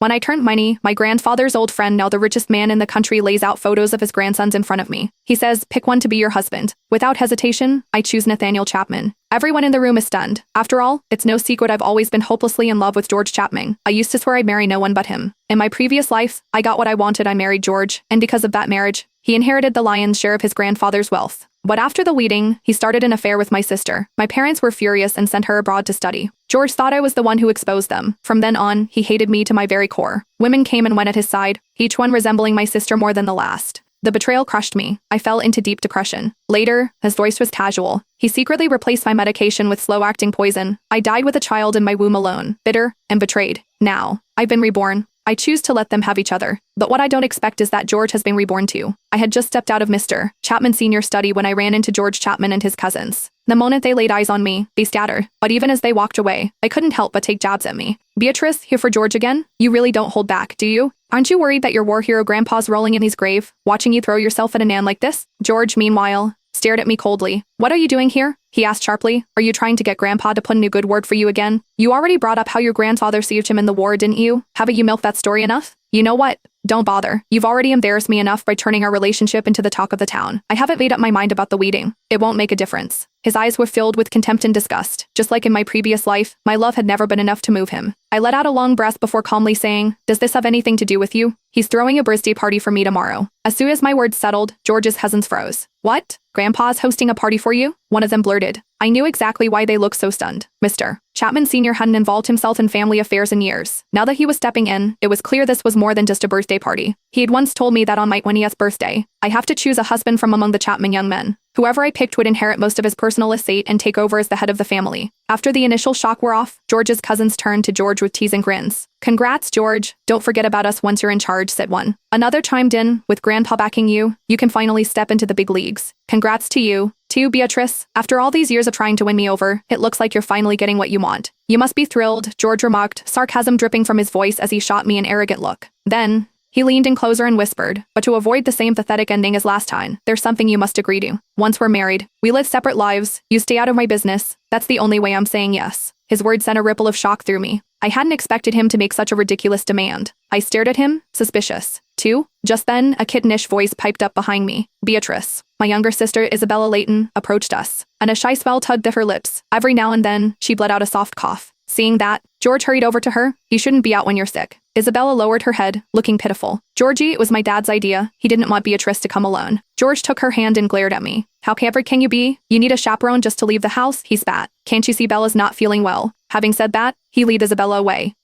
When I turned 20, my grandfather's old friend, now the richest man in the country, lays out photos of his grandsons in front of me. He says, pick one to be your husband. Without hesitation, I choose Nathaniel Chapman. Everyone in the room is stunned. After all, it's no secret I've always been hopelessly in love with George Chapman. I used to swear I'd marry no one but him. In my previous life, I got what I wanted. I married George, and because of that marriage, he inherited the lion's share of his grandfather's wealth. But after the wedding, he started an affair with my sister. My parents were furious and sent her abroad to study. George thought I was the one who exposed them. From then on, he hated me to my very core. Women came and went at his side, each one resembling my sister more than the last. The betrayal crushed me. I fell into deep depression. Later, his voice was casual. He secretly replaced my medication with slow-acting poison. I died with a child in my womb alone, bitter and betrayed. Now, I've been reborn. I choose to let them have each other. But what I don't expect is that George has been reborn too. I had just stepped out of Mr. Chapman Sr.'s study when I ran into George Chapman and his cousins. The moment they laid eyes on me, they scattered. But even as they walked away, I couldn't help but take jabs at me. Beatrice, here for George again? You really don't hold back, do you? Aren't you worried that your war hero grandpa's rolling in his grave, watching you throw yourself at a man like this? George, meanwhile, stared at me coldly. What are you doing here? He asked sharply. Are you trying to get Grandpa to put in a good word for you again? You already brought up how your grandfather saved him in the war, didn't you? Haven't you milked that story enough? You know what? Don't bother. You've already embarrassed me enough by turning our relationship into the talk of the town. I haven't made up my mind about the wedding. It won't make a difference. His eyes were filled with contempt and disgust. Just like in my previous life, my love had never been enough to move him. I let out a long breath before calmly saying, does this have anything to do with you? He's throwing a birthday party for me tomorrow. As soon as my words settled, George's cousins froze. What? Grandpa's hosting a party for you? One of them blurted. I knew exactly why they looked so stunned. Mr. Chapman Sr. hadn't involved himself in family affairs in years. Now that he was stepping in, it was clear this was more than just a birthday party. He had once told me that on my 20th birthday, I have to choose a husband from among the Chapman young men. Whoever I picked would inherit most of his personal estate and take over as the head of the family. After the initial shock wore off, George's cousins turned to George with teasing grins. Congrats, George. Don't forget about us once you're in charge, said one. Another chimed in, with Grandpa backing you, you can finally step into the big leagues. Congrats to you, too, Beatrice. After all these years of trying to win me over, it looks like you're finally getting what you want. You must be thrilled, George remarked, sarcasm dripping from his voice as he shot me an arrogant look. Then, he leaned in closer and whispered, but to avoid the same pathetic ending as last time, there's something you must agree to. Once we're married, we live separate lives, you stay out of my business, that's the only way I'm saying yes. His words sent a ripple of shock through me. I hadn't expected him to make such a ridiculous demand. I stared at him, suspicious. Too? Just then, a kittenish voice piped up behind me. Beatrice, my younger sister Isabella Layton, approached us, and a shy smile tugged at her lips. Every now and then, she let out a soft cough. Seeing that, George hurried over to her. You shouldn't be out when you're sick. Isabella lowered her head, looking pitiful. Georgie, it was my dad's idea. He didn't want Beatrice to come alone. George took her hand and glared at me. How clever can you be? You need a chaperone just to leave the house? He spat. Can't you see Bella's not feeling well? Having said that, he led Isabella away.